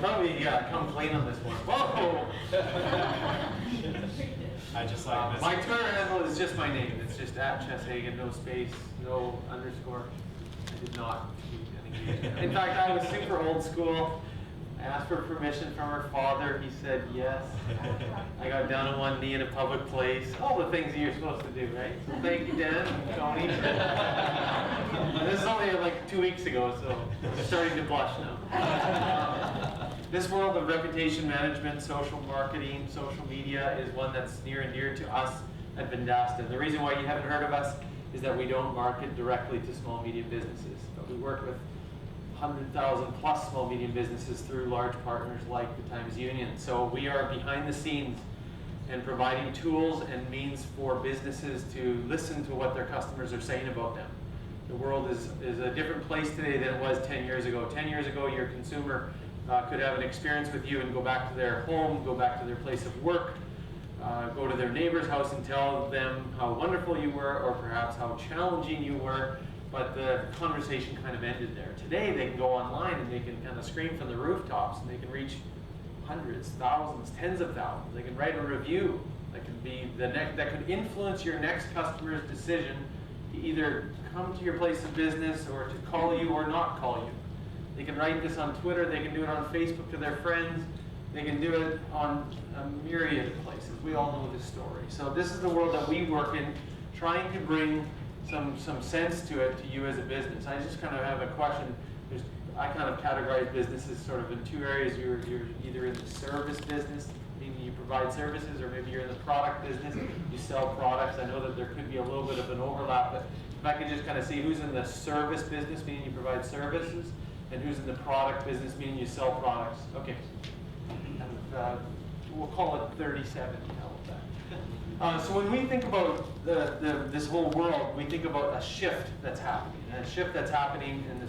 probably come clean on this one. Whoa! I just like this. My Twitter handle is just my name. It's just @Hagen, no space, no underscore. I did not tweet anything. In fact, I was super old school. I asked for permission from her father. He said yes. I got down on one knee in a public place. All the things that you're supposed to do, right? So thank you, Dan and Tony. This is only like 2 weeks ago, so I'm starting to blush now. This world of reputation management, social marketing, social media is one that's near and dear to us at Vendasta. The reason why you haven't heard of us is that we don't market directly to small medium businesses, but we work with 100,000 plus small medium businesses through large partners like the Times Union. So we are behind the scenes and providing tools and means for businesses to listen to what their customers are saying about them. The world is a different place today than it was 10 years ago. 10 years ago, your consumer could have an experience with you and go back to their home, go back to their place of work, go to their neighbor's house and tell them how wonderful you were or perhaps how challenging you were. But the conversation kind of ended there. Today they can go online and they can kind of scream from the rooftops and they can reach hundreds, thousands, tens of thousands. They can write a review that could be that could influence your next customer's decision to either come to your place of business or to call you or not call you. They can write this on Twitter, they can do it on Facebook to their friends, they can do it on a myriad of places. We all know this story. So this is the world that we work in, trying to bring some sense to it to you as a business. I just kind of have a question. I kind of categorize businesses sort of in two areas. You're either in the service business, meaning you provide services, or maybe you're in the product business, you sell products. I know that there could be a little bit of an overlap, but if I could just kind of see who's in the service business, meaning you provide services, and who's in the product business, meaning you sell products. Okay. And, we'll call it 30-70. So when we think about this whole world, we think about a shift that's happening, and a shift that's happening in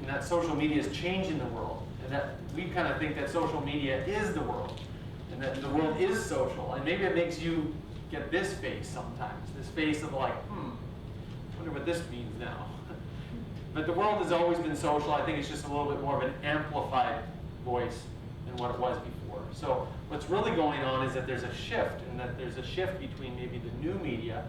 that social media is changing the world, and that we kind of think that social media is the world, and that the world is social, and maybe it makes you get this face sometimes, this face of like, I wonder what this means now. But the world has always been social. I think it's just a little bit more of an amplified voice than what it was before. So what's really going on is that there's a shift, and that there's a shift between maybe the new media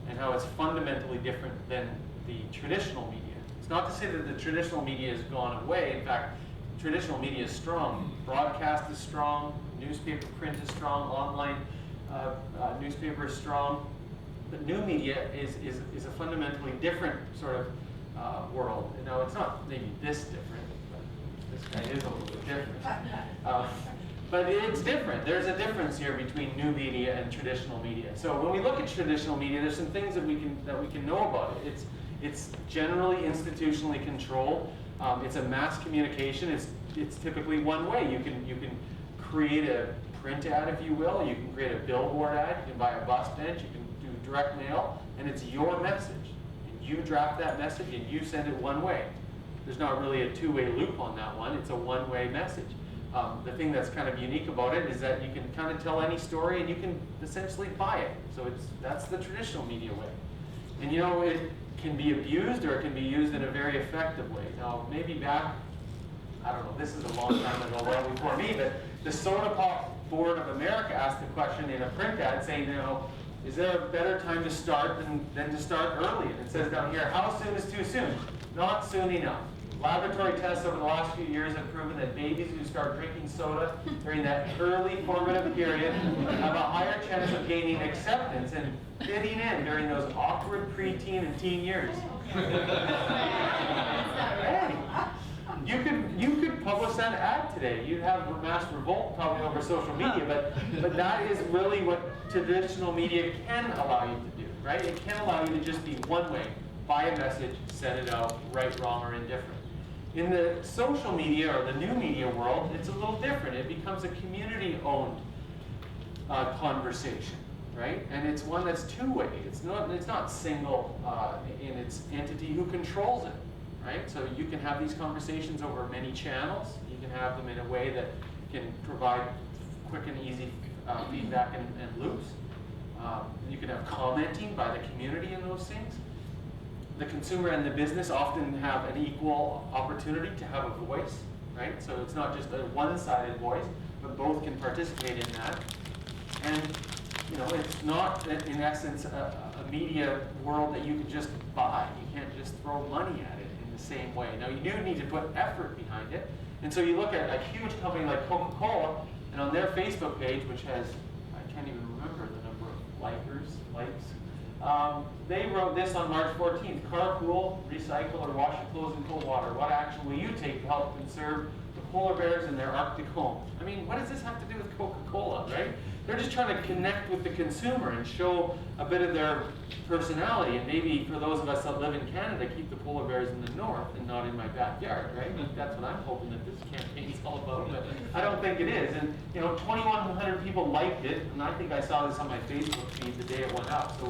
and how it's fundamentally different than the traditional media. It's not to say that the traditional media has gone away. In fact, traditional media is strong. Broadcast is strong, newspaper print is strong, online newspaper is strong. But new media is a fundamentally different sort of world. And now it's not maybe this different, but this guy is a little bit different. But it's different. There's a difference here between new media and traditional media. So when we look at traditional media, there's some things that we can know about it. It's generally institutionally controlled. It's a mass communication. It's typically one way. You can create a print ad, if you will. You can create a billboard ad. You can buy a bus bench. You can do direct mail, and it's your message. And you draft that message and you send it one way. There's not really a two-way loop on that one. It's a one-way message. The thing that's kind of unique about it is that you can kind of tell any story and you can essentially buy it. So that's the traditional media way. And you know, it can be abused or it can be used in a very effective way. Now, maybe back, I don't know, this is a long time ago, well before me, but the Soda Pop Board of America asked the question in a print ad saying, you know, is there a better time to start than to start early? And it says down here, how soon is too soon? Not soon enough. Laboratory tests over the last few years have proven that babies who start drinking soda during that early formative period have a higher chance of gaining acceptance and fitting in during those awkward preteen and teen years. Hey, you could publish that ad today. You'd have a mass revolt probably over social media, but that is really what traditional media can allow you to do, right? It can allow you to just be one way. Buy a message, send it out, right, wrong, or indifferent. In the social media or the new media world, it's a little different. It becomes a community-owned conversation, right? And it's one that's two-way. It's not single in its entity who controls it, right? So you can have these conversations over many channels. You can have them in a way that can provide quick and easy feedback and loops. You can have commenting by the community in those things. The consumer and the business often have an equal opportunity to have a voice, right? So it's not just a one-sided voice, but both can participate in that. And you know, it's not, in essence, a media world that you can just buy. You can't just throw money at it in the same way. Now, you do need to put effort behind it. And so you look at a huge company like Coca-Cola, and on their Facebook page, which has, I can't even remember the number of likes, they wrote this on March 14th, carpool, recycle, or wash your clothes in cold water. What action will you take to help conserve the polar bears in their Arctic home? I mean, what does this have to do with Coca-Cola, right? They're just trying to connect with the consumer and show a bit of their personality. And maybe for those of us that live in Canada, keep the polar bears in the north and not in my backyard, right? That's what I'm hoping that this campaign is all about, but I don't think it is. And you know, 2,100 people liked it, and I think I saw this on my Facebook feed the day it went up. So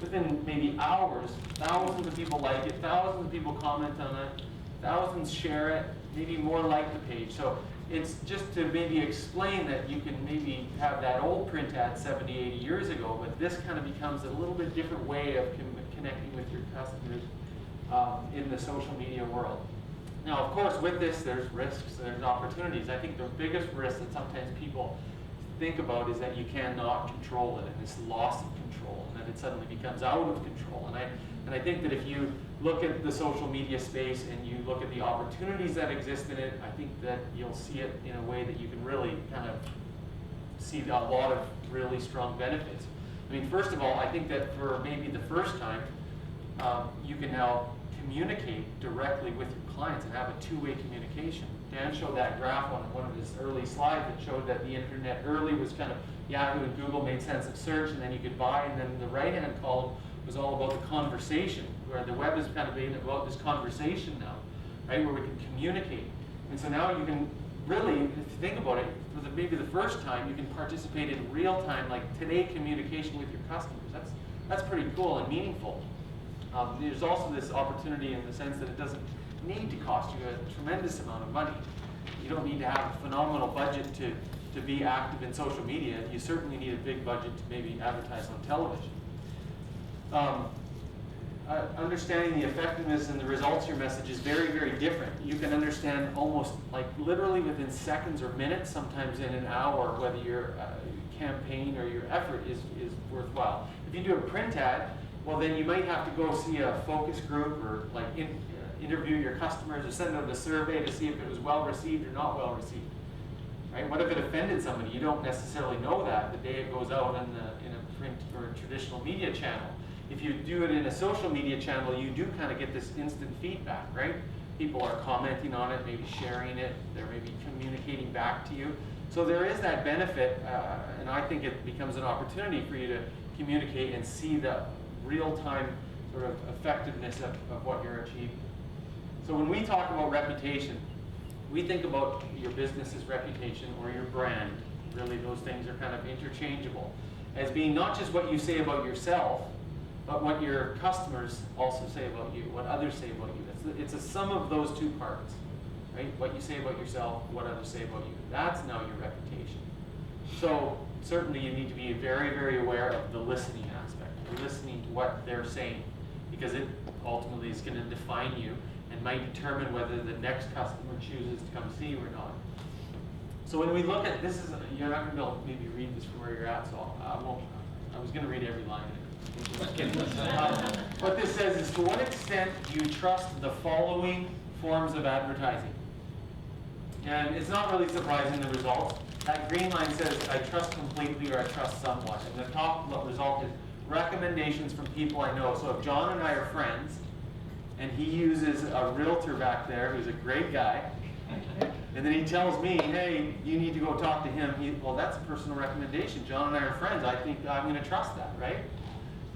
within maybe hours, thousands of people like it, thousands of people comment on it, thousands share it, maybe more like the page. So it's just to maybe explain that you can maybe have that old print ad 70, 80 years ago, but this kind of becomes a little bit different way of connecting with your customers in the social media world. Now, of course, with this, there's risks, there's opportunities. I think the biggest risk that sometimes people think about is that you cannot control it, and this loss of control, and that it suddenly becomes out of control. And I think that if you look at the social media space and you look at the opportunities that exist in it, I think that you'll see it in a way that you can really kind of see a lot of really strong benefits. I mean, first of all, I think that for maybe the first time, you can now communicate directly with your clients and have a two-way communication. Dan showed that graph on one of his early slides that showed that the internet early was kind of Yahoo and Google made sense of search, and then you could buy, and then the right-hand column was all about the conversation, where the web is kind of being about this conversation now, right, where we can communicate. And so now you can really, if you think about it, for maybe the first time, you can participate in real time, like today, communication with your customers. That's pretty cool and meaningful. There's also this opportunity in the sense that it doesn't need to cost you a tremendous amount of money. You don't need to have a phenomenal budget to be active in social media. You certainly need a big budget to maybe advertise on television. Understanding the effectiveness and the results of your message is very, very different. You can understand almost like literally within seconds or minutes, sometimes in an hour, whether your campaign or your effort is worthwhile. If you do a print ad, well then you might have to go see a focus group or like interview your customers or send out a survey to see if it was well received or not well received. Right? What if it offended somebody? You don't necessarily know that the day it goes out in a print or a traditional media channel. If you do it in a social media channel, you do kind of get this instant feedback, right? People are commenting on it, maybe sharing it, they're maybe communicating back to you. So there is that benefit, and I think it becomes an opportunity for you to communicate and see the real-time sort of effectiveness of what you're achieving. So when we talk about reputation, we think about your business's reputation or your brand. Really, those things are kind of interchangeable as being not just what you say about yourself, but what your customers also say about you, what others say about you. It's a sum of those two parts, right? What you say about yourself, what others say about you. That's now your reputation. So certainly you need to be very, very aware of the listening aspect, listening to what they're saying, because it ultimately is going to define you and might determine whether the next customer chooses to come see you or not. So when we look at this, you're not going to be able to maybe read this from where you're at, so I won't. I was going to read every line. What this says is, to what extent do you trust the following forms of advertising? And it's not really surprising, the results. That green line says, I trust completely or I trust somewhat. And the top result is recommendations from people I know. So if John and I are friends, and he uses a realtor back there who's a great guy, and then he tells me, hey, you need to go talk to him. Well, that's a personal recommendation. John and I are friends. I think I'm going to trust that, right?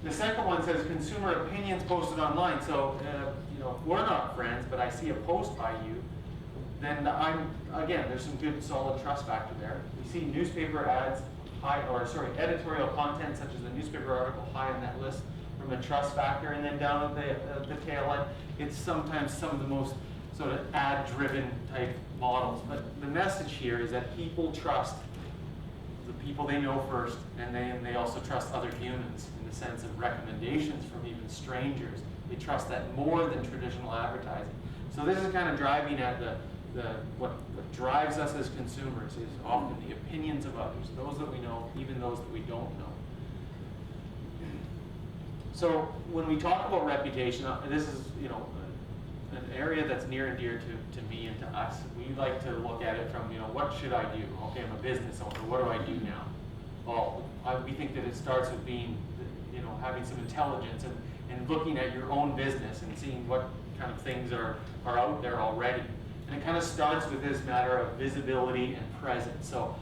The second one says consumer opinions posted online. So, if we're not friends, but I see a post by you, then again, there's some good solid trust factor there. We see newspaper ads, editorial content such as the newspaper article high on that list from a trust factor, and then down at the tail end, it's sometimes some of the most sort of ad-driven type models. But the message here is that people trust the people they know first, and they also trust other humans in the sense of recommendations from even strangers. They trust that more than traditional advertising. So this is kind of driving at the what drives us as consumers is often the opinions of others, those that we know, even those that we don't know. So when we talk about reputation, this is an area that's near and dear to me and to us. We like to look at it from what should I do? Okay, I'm a business owner. What do I do now? Well, we think that it starts with being having some intelligence and looking at your own business and seeing what kind of things are out there already. And it kind of starts with this matter of visibility and presence. So,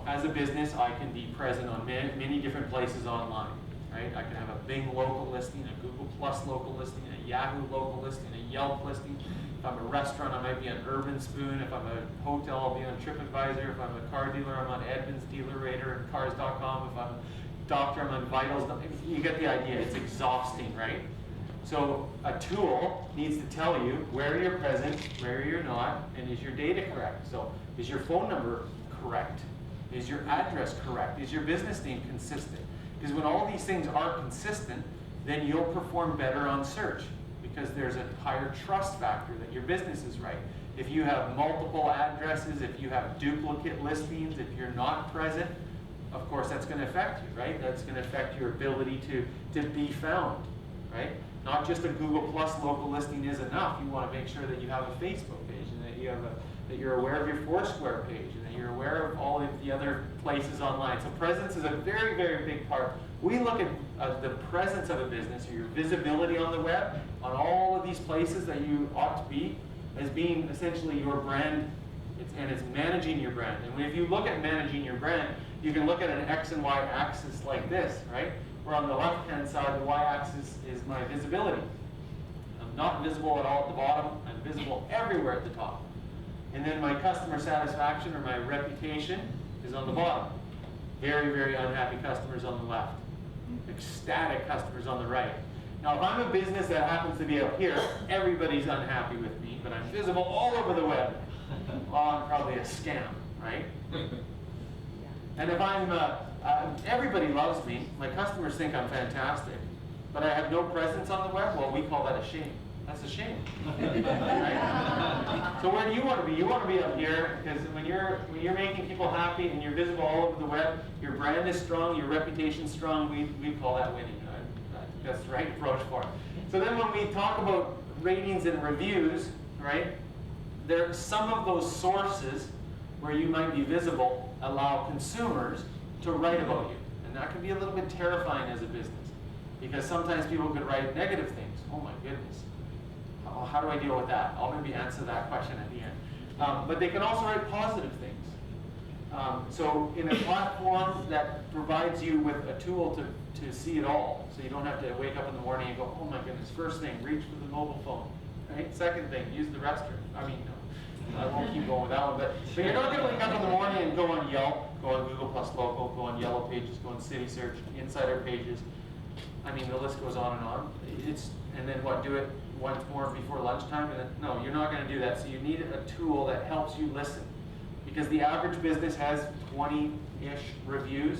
as a business, I can be present on many different places online, right? I can have a Bing local listing, a Google Plus local listing, a Yahoo local listing, a Yelp listing. If I'm a restaurant, I might be on Urban Spoon. If I'm a hotel, I'll be on TripAdvisor. If I'm a car dealer, I'm on Edmunds, Dealer Rater, and Cars.com. If I'm a doctor, I'm on Vitals. You get the idea. It's exhausting, right? So a tool needs to tell you where you're present, where you're not, and is your data correct? So is your phone number correct? Is your address correct? Is your business name consistent? Because when all these things are consistent, then you'll perform better on search because there's a higher trust factor that your business is right. If you have multiple addresses, if you have duplicate listings, if you're not present, of course that's going to affect you, right? That's going to affect your ability to be found, right? Not just a Google Plus local listing is enough. You want to make sure that you have a Facebook page and that you're aware of your Foursquare page and that you're aware of all of the other places online. So presence is a very, very big part. We look at the presence of a business or your visibility on the web, on all of these places that you ought to be, as being essentially your brand, and it's managing your brand. And if you look at managing your brand, you can look at an X and Y axis like this, right? Where on the left-hand side, the Y-axis is my visibility. I'm not visible at all at the bottom. I'm visible everywhere at the top. And then my customer satisfaction or my reputation is on the bottom. Very, very unhappy customers on the left. Ecstatic customers on the right. Now, if I'm a business that happens to be up here, everybody's unhappy with me, but I'm visible all over the web. Well, I'm probably a scam, right? And if I'm, everybody loves me, my customers think I'm fantastic, but I have no presence on the web, well, we call that a shame. That's a shame, right? So where do you want to be? You want to be up here, because when you're making people happy and you're visible all over the web, your brand is strong, your reputation's strong, we call that winning. That's the right approach for it. So then when we talk about ratings and reviews, right, some of those sources where you might be visible allow consumers to write about you. And that can be a little bit terrifying as a business, because sometimes people could write negative things. Oh my goodness. How do I deal with that? I'll maybe answer that question at the end. But they can also write positive things. So in a platform that provides you with a tool to see it all, so you don't have to wake up in the morning and go, oh my goodness, first thing, reach for the mobile phone. Right? Second thing, use the restroom. I mean, no, I won't keep going with that one. But you're not going to wake up in the morning and go on Yelp, go on Google Plus Local, go on Yellow Pages, go on City Search, Insider Pages. I mean, the list goes on and on. And then what, do it once more before lunchtime? And then, no, you're not going to do that. So you need a tool that helps you listen. Because the average business has 20-ish reviews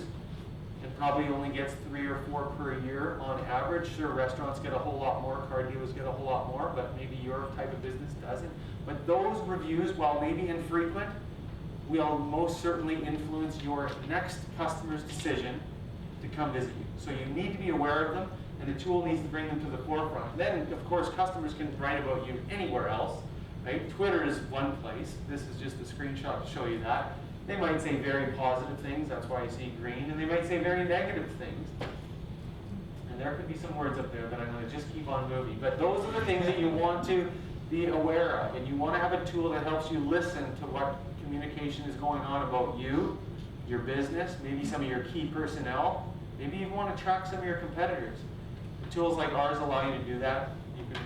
and probably only gets 3 or 4 per year on average. Sure, restaurants get a whole lot more, car dealers get a whole lot more, but maybe your type of business doesn't. But those reviews, while maybe infrequent, will most certainly influence your next customer's decision to come visit you. So you need to be aware of them, and the tool needs to bring them to the forefront. Then, of course, customers can write about you anywhere else. Right? Twitter is one place. This is just a screenshot to show you that. They might say very positive things, that's why you see green, and they might say very negative things. And there could be some words up there, but I'm going to just keep on moving. But those are the things that you want to be aware of, and you want to have a tool that helps you listen to what communication is going on about you, your business, maybe some of your key personnel. Maybe you want to track some of your competitors. The tools like ours allow you to do that. You can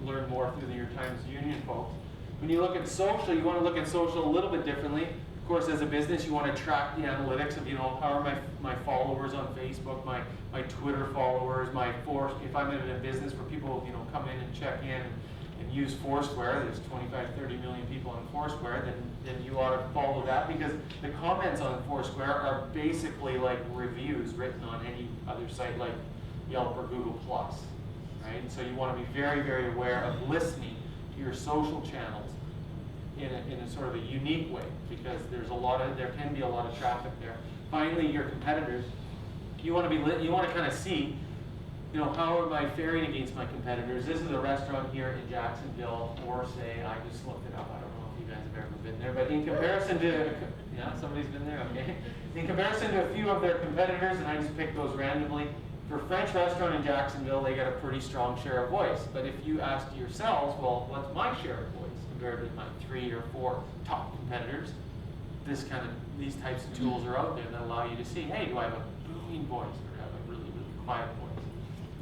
learn more through your Times Union folks. When you look at social, you want to look at social a little bit differently. Of course, as a business, you want to track the analytics of, how are my followers on Facebook, my Twitter followers, if I'm in a business where people, come in and check in and use Foursquare, there's 25, 30 million people on Foursquare, then you ought to follow that, because the comments on Foursquare are basically like reviews written on any other site like Yelp or Google Plus. Right? And so you want to be very, very aware of listening to your social channels in a sort of a unique way, because there can be a lot of traffic there. Finally, your competitors, you want to kind of see, how am I faring against my competitors? This is a restaurant here in Jacksonville, or say, I just looked it up, I don't know if you guys have ever been there, but in comparison to, yeah, somebody's been there, okay. In comparison to a few of their competitors, and I just picked those randomly, for French restaurant in Jacksonville, they got a pretty strong share of voice. But if you asked yourselves, well, what's my share of voice compared with my 3 or 4 top competitors? These types of tools are out there that allow you to see, hey, do I have a booming voice or do I have a really, really quiet voice?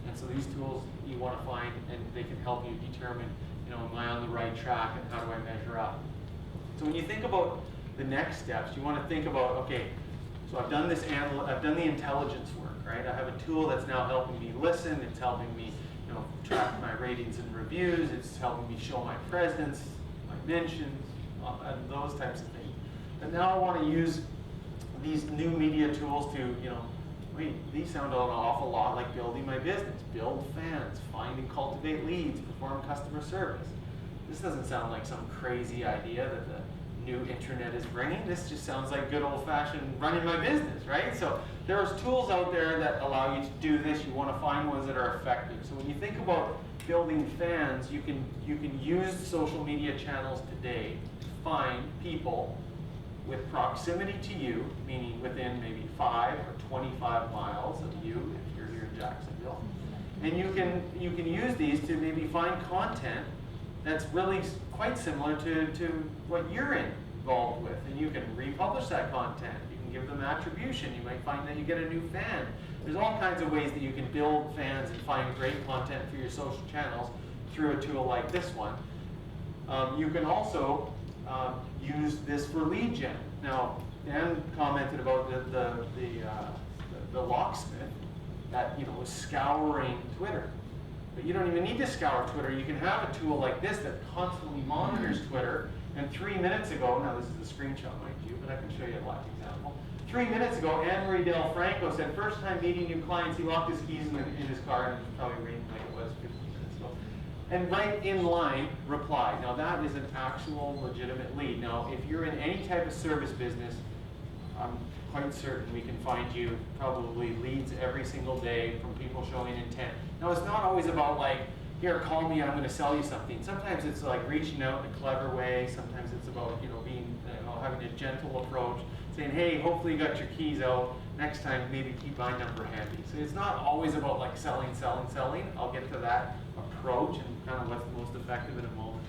And so these tools you want to find, and they can help you determine, am I on the right track and how do I measure up? So when you think about the next steps, you want to think about, okay, so I've done the intelligence work, right? I have a tool that's now helping me listen. It's helping me, track my ratings and reviews. It's helping me show my presence, my mentions, and those types of things. And now I want to use these new media tools to, wait, these sound an awful lot like building my business. Build fans, find and cultivate leads, perform customer service. This doesn't sound like some crazy idea that the new internet is bringing. This just sounds like good old-fashioned running my business, right? So there's tools out there that allow you to do this. You want to find ones that are effective. So when you think about building fans, you can use social media channels today to find people with proximity to you, meaning within maybe 5 or 25 miles of you if you're here in Jacksonville. And you can use these to maybe find content that's really quite similar to what you're involved with. And you can republish that content. You can give them attribution. You might find that you get a new fan. There's all kinds of ways that you can build fans and find great content for your social channels through a tool like this one. You can also use this for lead gen. Now, Dan commented about the locksmith that was scouring Twitter. But you don't even need to scour Twitter. You can have a tool like this that constantly monitors Twitter. And 3 minutes ago, now this is a screenshot, mind you, but I can show you a live example. 3 minutes ago, Anne-Marie Del Franco said, first time meeting new clients, he locked his keys in his car, and it was probably raining like it was 15 minutes ago. And right in line, replied. Now that is an actual legitimate lead. Now, if you're in any type of service business, I'm quite certain we can find you probably leads every single day from people showing intent. Now, it's not always about like, here, call me, I'm going to sell you something. Sometimes it's like reaching out in a clever way. Sometimes it's about being, having a gentle approach, saying, hey, hopefully you got your keys out. Next time, maybe keep my number handy. So it's not always about like selling. I'll get to that approach and kind of what's the most effective in a moment.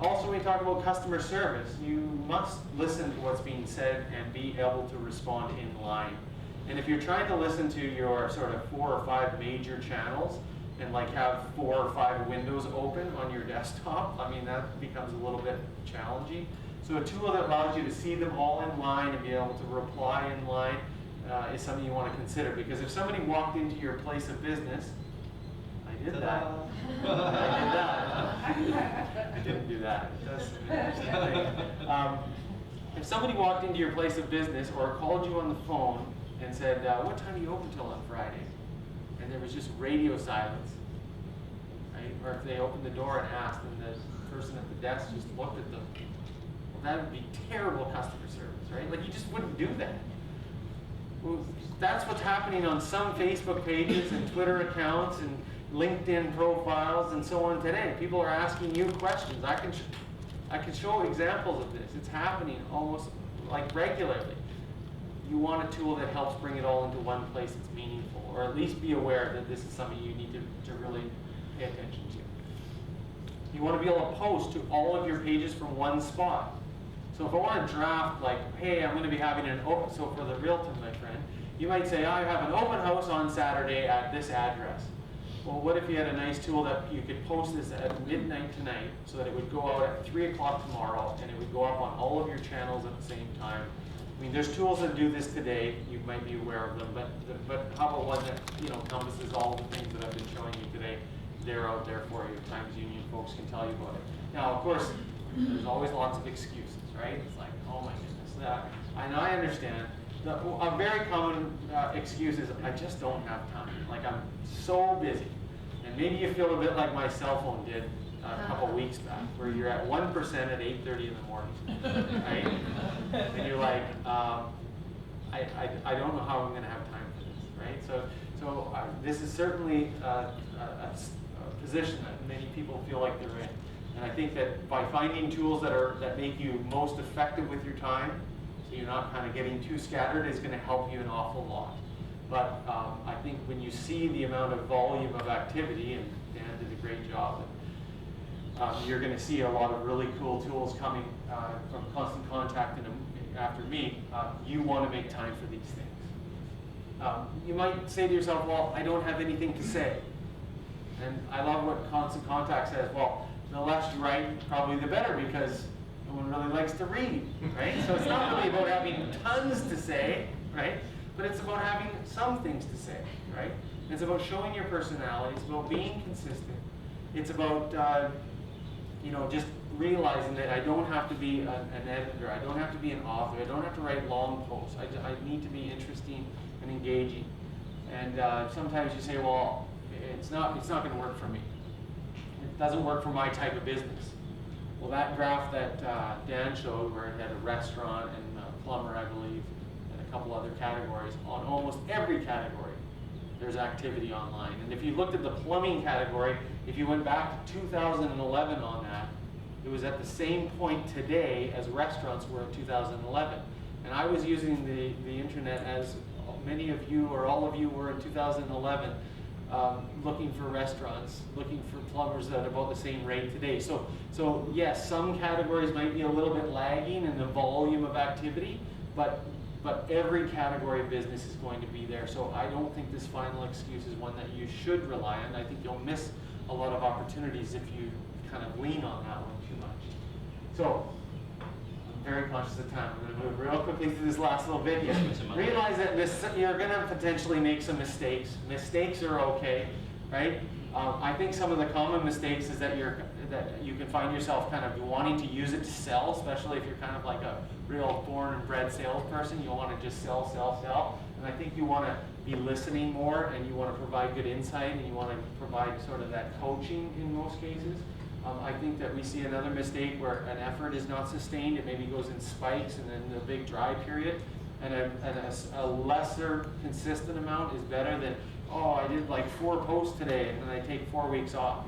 Also, when we talk about customer service, you must listen to what's being said and be able to respond in line. And if you're trying to listen to your sort of 4 or 5 major channels and like have 4 or 5 windows open on your desktop, I mean, that becomes a little bit challenging. So a tool that allows you to see them all in line and be able to reply in line is something you want to consider. Because if somebody walked into your place of business, I did that. I didn't do that. It does if somebody walked into your place of business or called you on the phone and said, what time do you open till on Friday? And there was just radio silence, right? Or if they opened the door and asked and the person at the desk just looked at them, well, that would be terrible customer service, right? Like, you just wouldn't do that. Well, that's what's happening on some Facebook pages and Twitter accounts and LinkedIn profiles and so on today. People are asking you questions. I can show examples of this. It's happening almost like regularly. You want a tool that helps bring it all into one place that's meaningful, or at least be aware that this is something you need to really pay attention to. You want to be able to post to all of your pages from one spot. So if I want to draft like, hey, I'm going to be having an open, so for the realtor, my friend, you might say, I have an open house on Saturday at this address. Well, what if you had a nice tool that you could post this at midnight tonight so that it would go out at 3 o'clock tomorrow and it would go up on all of your channels at the same time? I mean, there's tools that do this today. You might be aware of them, but how about one that encompasses all the things that I've been showing you today? They're out there for you. Times Union folks can tell you about it. Now, of course, there's always lots of excuses, right? It's like, oh my goodness, and I understand. A very common excuse is, I just don't have time. Like, I'm so busy. And maybe you feel a bit like my cell phone did a couple weeks back, where you're at 1% at 8:30 in the morning, right? And you're like, I don't know how I'm going to have time for this, right? So this is certainly a position that many people feel like they're in. And I think that by finding tools that make you most effective with your time, so you're not kind of getting too scattered, is going to help you an awful lot. But I think when you see the amount of volume of activity, and Dan did a great job, you're going to see a lot of really cool tools coming from Constant Contact and after me. You want to make time for these things. You might say to yourself, well, I don't have anything to say. And I love what Constant Contact says. Well, the less you write, probably the better, because no one really likes to read, right? So it's not really about having tons to say, right? But it's about having some things to say, right? It's about showing your personality. It's about being consistent. It's about just realizing that I don't have to be an editor. I don't have to be an author. I don't have to write long posts. I need to be interesting and engaging. And sometimes you say, well, it's not going to work for me. It doesn't work for my type of business. Well, that graph that Dan showed, where it had a restaurant and a plumber, I believe, and a couple other categories, on almost every category, there's activity online. And if you looked at the plumbing category, if you went back to 2011 on that, it was at the same point today as restaurants were in 2011. And I was using the internet as many of you or all of you were in 2011, looking for restaurants, looking for plumbers at about the same rate today. So yes, some categories might be a little bit lagging in the volume of activity, but every category of business is going to be there. So I don't think this final excuse is one that you should rely on. I think you'll miss a lot of opportunities if you kind of lean on that one too much. So I'm very conscious of time. I'm going to move real quickly through this last little bit here. Realize that you're going to potentially make some mistakes. Mistakes are okay, right? I think some of the common mistakes is that you can find yourself kind of wanting to use it to sell, especially if you're kind of like a real born and bred salesperson. You'll want to just sell, sell, sell. And I think you want to be listening more, and you want to provide good insight, and you want to provide sort of that coaching in most cases. I think that we see another mistake where an effort is not sustained. It maybe goes in spikes and then a big dry period. And a lesser consistent amount is better than, oh, I did like 4 posts today and then I take 4 weeks off.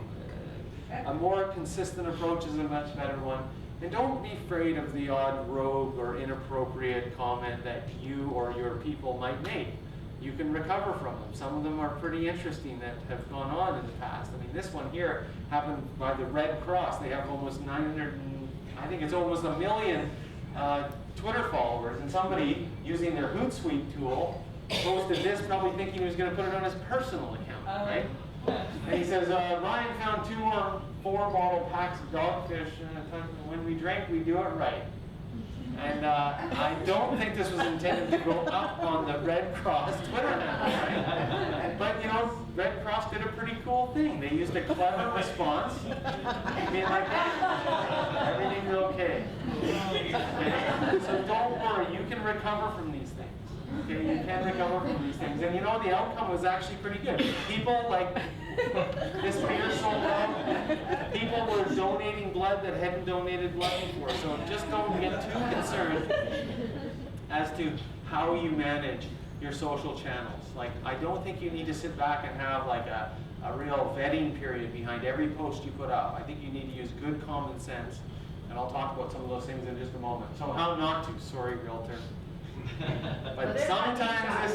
A more consistent approach is a much better one. And don't be afraid of the odd rogue or inappropriate comment that you or your people might make. You can recover from them. Some of them are pretty interesting that have gone on in the past. I mean, this one here happened by the Red Cross. They have almost 900, I think it's almost 1 million Twitter followers. And somebody using their Hootsuite tool posted this, probably thinking he was going to put it on his personal account, right? And he says, Ryan found 2 more 4-bottle packs of dogfish. When we drank, we do it right. And I don't think this was intended to go up on the Red Cross Twitter handle, right? But you know, Red Cross did a pretty cool thing. They used a clever response, being like, everything's okay. So don't worry, you can recover from these things. Okay, you can recover from these things. And you know, the outcome was actually pretty good. People like this beer sold out. People were donating blood that hadn't donated blood before. So just don't get too concerned as to how you manage your social channels. Like, I don't think you need to sit back and have like a real vetting period behind every post you put up. I think you need to use good common sense. And I'll talk about some of those things in just a moment. So how not to, sorry, realtor. But sometimes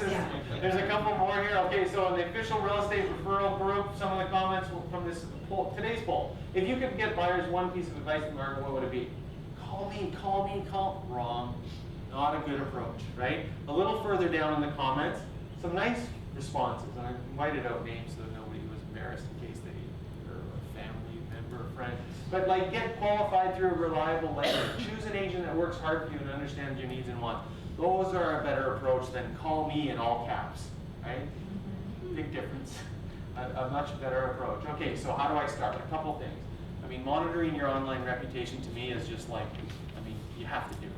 there's a couple more here. Okay, so in the official real estate referral group, some of the comments from this poll, today's poll. If you could get buyers one piece of advice from Mark, what would it be? Call me. Wrong. Not a good approach, right? A little further down in the comments, some nice responses. And I invited out names so that nobody was embarrassed in case they were a family member or friend. But like, get qualified through a reliable lender. Choose an agent that works hard for you and understands your needs and wants. Those are a better approach than call me in all caps, right? Big difference. A much better approach. Okay, so how do I start? A couple things. I mean, monitoring your online reputation to me is just like, I mean, you have to do it.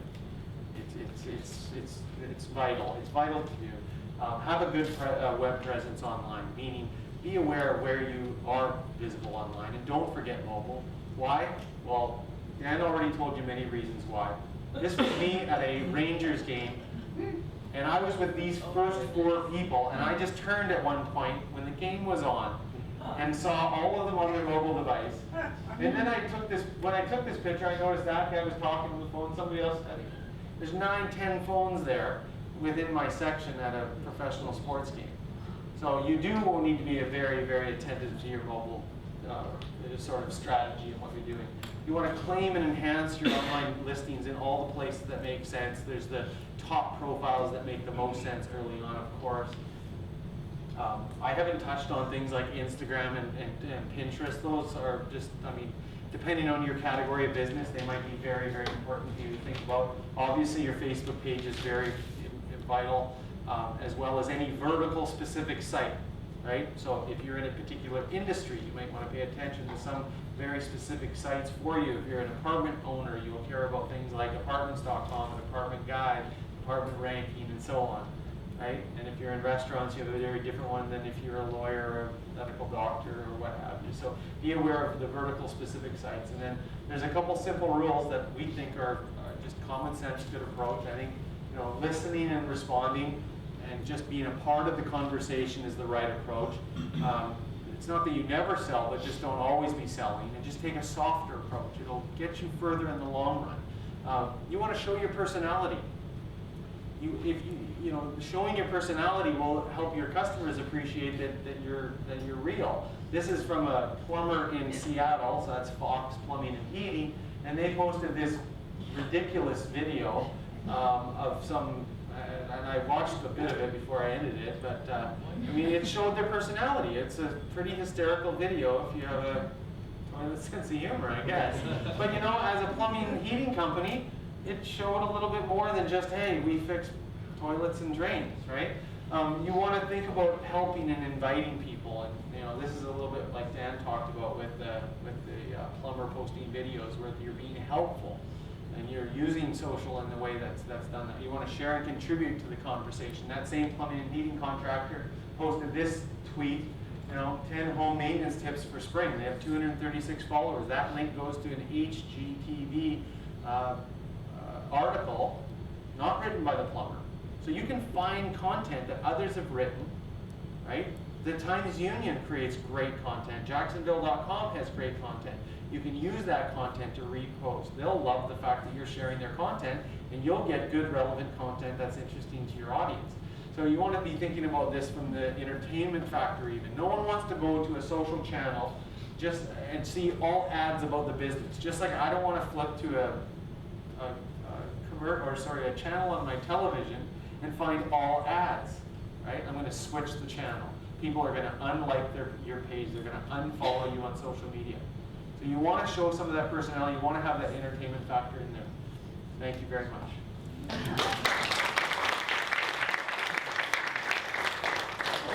It's vital. It's vital to do. Have a good web presence online, meaning be aware of where you are visible online, and don't forget mobile. Why? Well, Dan already told you many reasons why. This was me at a Rangers game, and I was with these first 4 people, and I just turned at one point when the game was on and saw all of them on their mobile device. And then when I took this picture, I noticed that guy was talking on the phone, somebody else had it. There's 9, 10 phones there within my section at a professional sports game. So you do need to be very, very attentive to your mobile sort of strategy and what you're doing. You want to claim and enhance your online listings in all the places that make sense. There's the top profiles that make the most sense early on, of course. I haven't touched on things like Instagram and Pinterest. Those are just, I mean, depending on your category of business, they might be very, very important for you to think about. Obviously, your Facebook page is very vital, as well as any vertical specific site, right? So if you're in a particular industry, you might want to pay attention to some very specific sites for you. If you're an apartment owner, you'll care about things like apartments.com, an apartment guide, apartment ranking, and so on. Right? And if you're in restaurants, you have a very different one than if you're a lawyer or a medical doctor or what have you. So be aware of the vertical specific sites. And then there's a couple simple rules that we think are just common sense, good approach. I think, you know, listening and responding and just being a part of the conversation is the right approach. It's not that you never sell, but just don't always be selling, and just take a softer approach. It'll get you further in the long run. You want to show your personality. You know, showing your personality will help your customers appreciate that you're real. This is from a plumber in Seattle, so that's Fox Plumbing and Heating, and they posted this ridiculous video of some, and I watched a bit of it before I ended it, but I mean, it showed their personality. It's a pretty hysterical video if you have a sense of humor, I guess. But you know, as a plumbing and heating company, it showed a little bit more than just, hey, we fix toilets and drains, right? You want to think about helping and inviting people, and you know, this is a little bit like Dan talked about with the plumber posting videos, where you're being helpful and you're using social in the way that's done that. You want to share and contribute to the conversation. That same plumbing and heating contractor posted this tweet, you know, 10 home maintenance tips for spring. They have 236 followers. That link goes to an HGTV article, not written by the plumber. So you can find content that others have written, right? The Times Union creates great content. Jacksonville.com has great content. You can use that content to repost. They'll love the fact that you're sharing their content, and you'll get good, relevant content that's interesting to your audience. So you want to be thinking about this from the entertainment factor even. No one wants to go to a social channel just and see all ads about the business. Just like I don't want to flip to a channel on my television and find all ads, right? I'm going to switch the channel. People are going to unlike your page. They're going to unfollow you on social media. So you want to show some of that personality. You want to have that entertainment factor in there. Thank you very much.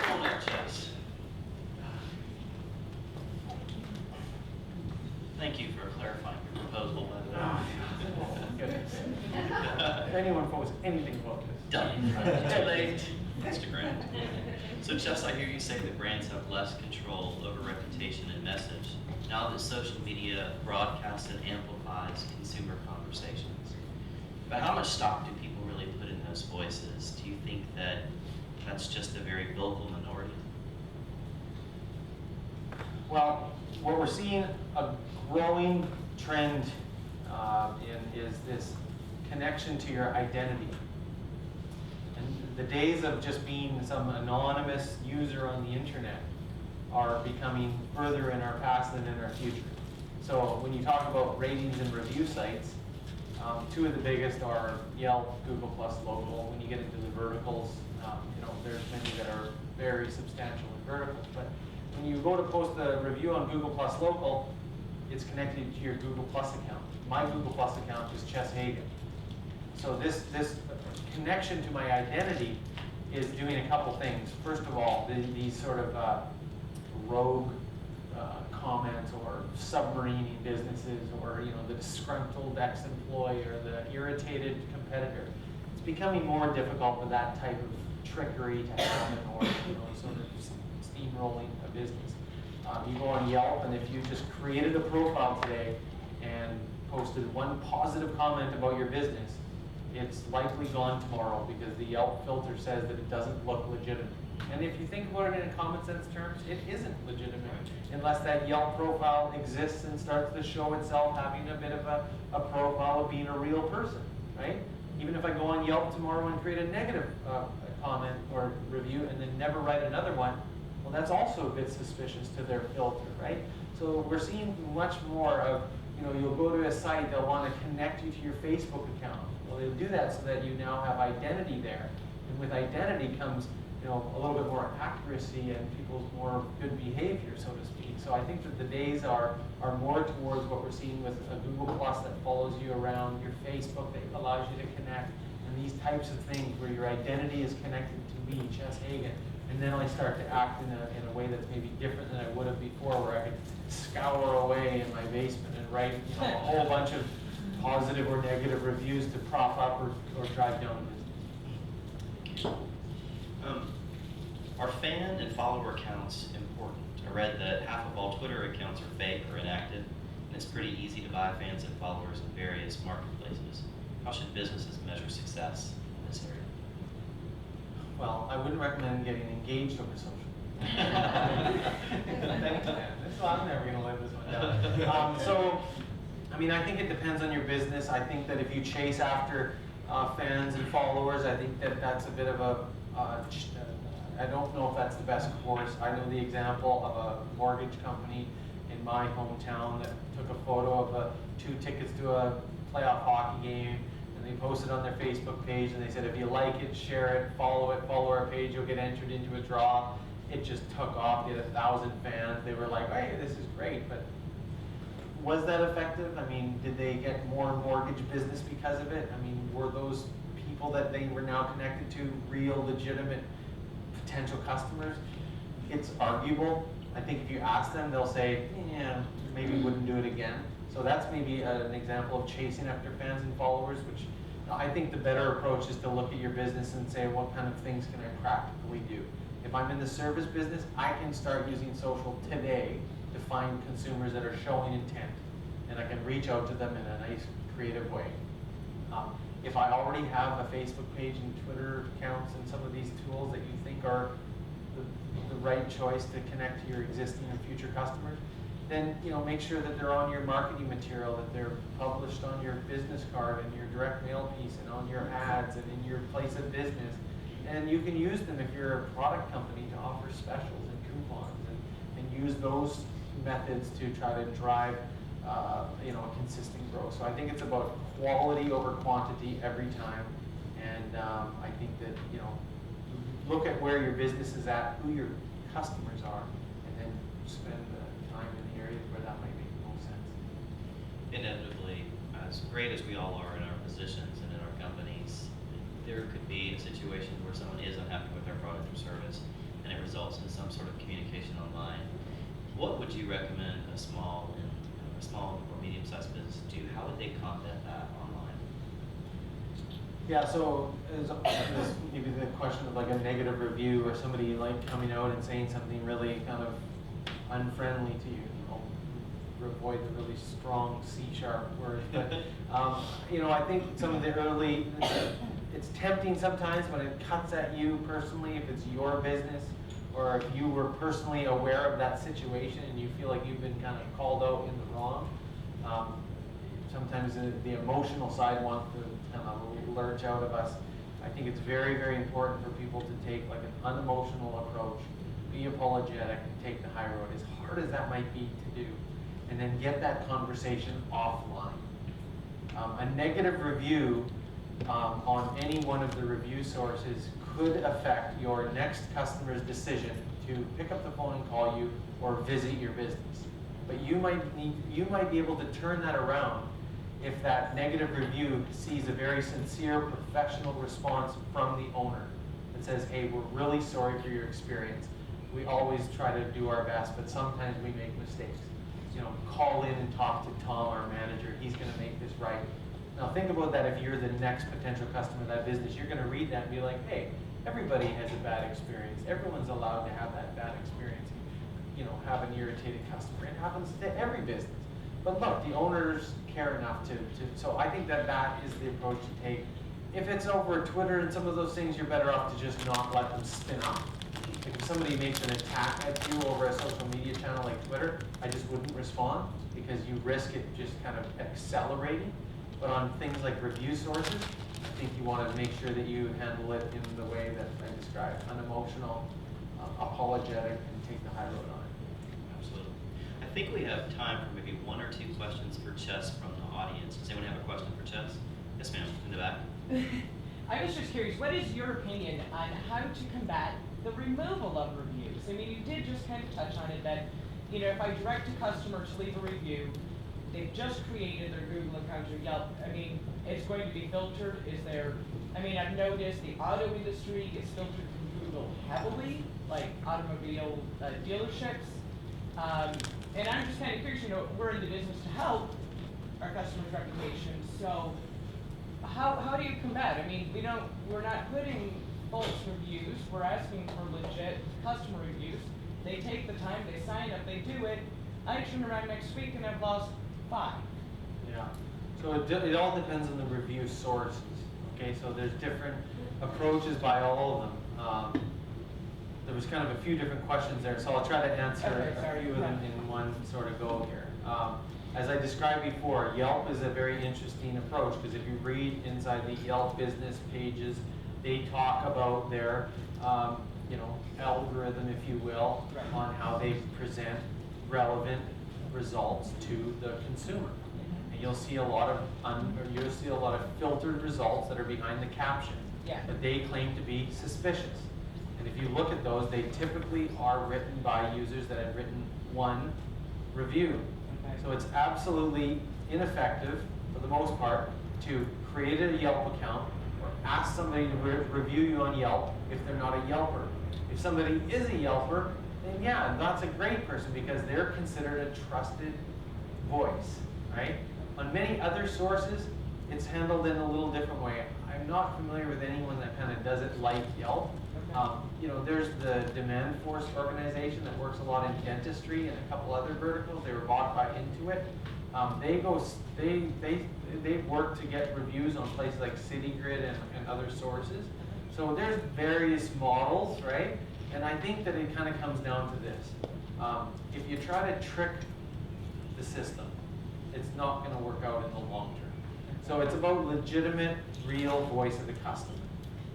Hold on, Jess. Thank you for clarifying your proposal. Goodness. If anyone posts anything about this. Done. Too late. Instagram. So, Jess, I hear you say that brands have less control over reputation and message now that social media broadcasts and amplifies consumer conversations. But how much stock do people really put in those voices? Do you think that that's just a very vocal minority? Well, what we're seeing a growing trend in is this connection to your identity. And the days of just being some anonymous user on the internet are becoming further in our past than in our future. So when you talk about ratings and review sites, two of the biggest are Yelp, Google+, Local. When you get into the verticals, you know, there's many that are very substantial in verticals. But when you go to post a review on Google+, Local, it's connected to your Google+ account. My Google+ account is Chess Hagen. So this connection to my identity is doing a couple things. First of all, these sort of rogue comments or submarining businesses, or you know, the disgruntled ex-employee or the irritated competitor. It's becoming more difficult for that type of trickery to happen, or you know, sort of steamrolling business. You go on Yelp, and if you just created a profile today and posted one positive comment about your business, it's likely gone tomorrow because the Yelp filter says that it doesn't look legitimate. And if you think about it in common sense terms, it isn't legitimate unless that Yelp profile exists and starts to show itself having a bit of a profile of being a real person, right? Even if I go on Yelp tomorrow and create a negative comment or review and then never write another one, well, that's also a bit suspicious to their filter, right? So we're seeing much more of, you'll go to a site, they'll want to connect you to your Facebook account. Well, they'll do that so that you now have identity there. And with identity comes, a little bit more accuracy and people's more good behavior, so to speak. So I think that the days are more towards what we're seeing with a Google Plus that follows you around, your Facebook that allows you to connect, and these types of things where your identity is connected to me, Chess Hagen. And then I start to act in a way that's maybe different than I would have before, where I could scour away in my basement and write a whole bunch of positive or negative reviews to prop up or drive down business. Are fan and follower accounts important? I read that half of all Twitter accounts are fake or inactive, and it's pretty easy to buy fans and followers in various marketplaces. How should businesses measure success in this area? Well, I wouldn't recommend getting engaged over social media. Thanks, man. I'm never going to live this one down. I think it depends on your business. I think that if you chase after fans and followers, I think that that's a bit of I don't know if that's the best course. I know the example of a mortgage company in my hometown that took a photo of 2 tickets to a playoff hockey game, and they posted on their Facebook page, and they said, if you like it, share it, follow our page, you'll get entered into a draw. It just took off. They had 1,000 fans. They were like, hey, this is great, but was that effective? Did they get more mortgage business because of it? Were those people that they were now connected to real, legitimate potential customers? It's arguable. I think if you ask them, they'll say, yeah, maybe wouldn't do it again. So that's maybe an example of chasing after fans and followers, which I think the better approach is to look at your business and say, what kind of things can I practically do? If I'm in the service business, I can start using social today to find consumers that are showing intent, and I can reach out to them in a nice, creative way. If I already have a Facebook page and Twitter accounts and some of these tools that you think are the right choice to connect to your existing and future customers, then make sure that they're on your marketing material, that they're published on your business card and your direct mail piece and on your ads and in your place of business. And you can use them if you're a product company to offer specials and coupons and use those methods to try to drive a consistent growth. So I think it's about quality over quantity every time. And I think that, look at where your business is at, who your customers are, and then spend the time in the areas where that might make the most sense. Inevitably, as great as we all are in our positions and in our companies, there could be a situation where someone is unhappy with our product or service, and it results in some sort of communication online. What would you recommend a small or medium-sized business do? How would they combat that online? Yeah, so as maybe the question of like a negative review or somebody like coming out and saying something really kind of unfriendly to you, avoid the really strong C-sharp words. But I think some of the early, it's tempting sometimes when it cuts at you personally, if it's your business, or if you were personally aware of that situation and you feel like you've been kind of called out in the wrong. Sometimes the emotional side wants to kind of lurch out of us. I think it's very, very important for people to take like an unemotional approach, be apologetic, and take the high road, as hard as that might be to do, and then get that conversation offline. A negative review on any one of the review sources could affect your next customer's decision to pick up the phone and call you or visit your business. But you might be able to turn that around if that negative review sees a very sincere, professional response from the owner that says, hey, we're really sorry for your experience. We always try to do our best, but sometimes we make mistakes. Call in and talk to Tom, our manager. He's going to make this right. Now think about that if you're the next potential customer of that business. You're going to read that and be like, hey, everybody has a bad experience. Everyone's allowed to have that bad experience. have an irritated customer. It happens to every business. But look, the owners care enough to so I think that is the approach to take. If it's over Twitter and some of those things, you're better off to just not let them spin up. Like if somebody makes an attack at you over a social media channel like Twitter, I just wouldn't respond because you risk it just kind of accelerating. But on things like review sources, I think you want to make sure that you handle it in the way that I described, unemotional, apologetic, and take the high road on it. Absolutely. I think we have time for maybe 1 or 2 questions for Chess from the audience. Does anyone have a question for Chess? Yes, ma'am, in the back. I was just curious, what is your opinion on how to combat the removal of reviews? I mean, you did just kind of touch on it that, if I direct a customer to leave a review, they've just created their Google account or Yelp. I mean, it's going to be filtered. I've noticed the auto industry is filtered from Google heavily, like automobile dealerships. And I'm just kind of curious, we're in the business to help our customers' reputation. So how do you combat? I mean, we're not putting false reviews. We're asking for legit customer reviews. They take the time, they sign up, they do it. I turn around next week and I've lost 5. Yeah. So it all depends on the review sources. Okay, so there's different approaches by all of them. There was kind of a few different questions there, so I'll try to answer a few of them in one sort of go here. As I described before, Yelp is a very interesting approach because if you read inside the Yelp business pages, they talk about their algorithm, if you will, on how they present relevant results to the consumer. And you'll see a lot of filtered results that are behind the caption that they claim to be suspicious. And if you look at those, they typically are written by users that have written 1 review. So it's absolutely ineffective, for the most part, to create a Yelp account or ask somebody to review you on Yelp if they're not a Yelper. If somebody is a Yelper, then yeah, that's a great person because they're considered a trusted voice, right? On many other sources, it's handled in a little different way. I'm not familiar with anyone that kind of does it like Yelp. There's the Demand Force organization that works a lot in dentistry and a couple other verticals. They were bought by Intuit. They work to get reviews on places like CityGrid and other sources. So there's various models, right? And I think that it kind of comes down to this. If you try to trick the system, it's not going to work out in the long term. So it's about legitimate, real voice of the customer.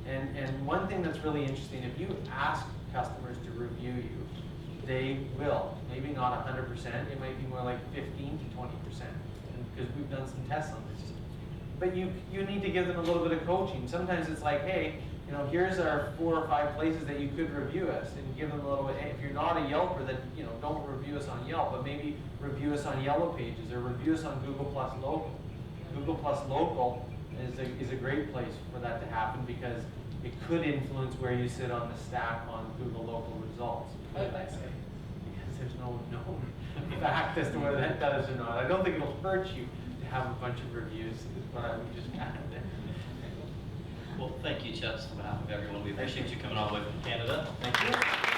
And one thing that's really interesting, if you ask customers to review you, they will. Maybe not 100%, it might be more like 15 to 20%, because we've done some tests on this. But you need to give them a little bit of coaching. Sometimes it's like, hey, here's our 4 or 5 places that you could review us, and give them a little bit. Hey, if you're not a Yelper, then don't review us on Yelp, but maybe review us on Yellow Pages or review us on Google Plus Local. Google Plus Local is a great place for that to happen because it could influence where you sit on the stack on Google local results. Because there's no known fact as to whether that does or not. I don't think it'll hurt you to have a bunch of reviews, is what I would just add there. Well, thank you, Chess, on behalf of everyone. We appreciate you coming all the way from Canada. Thank you.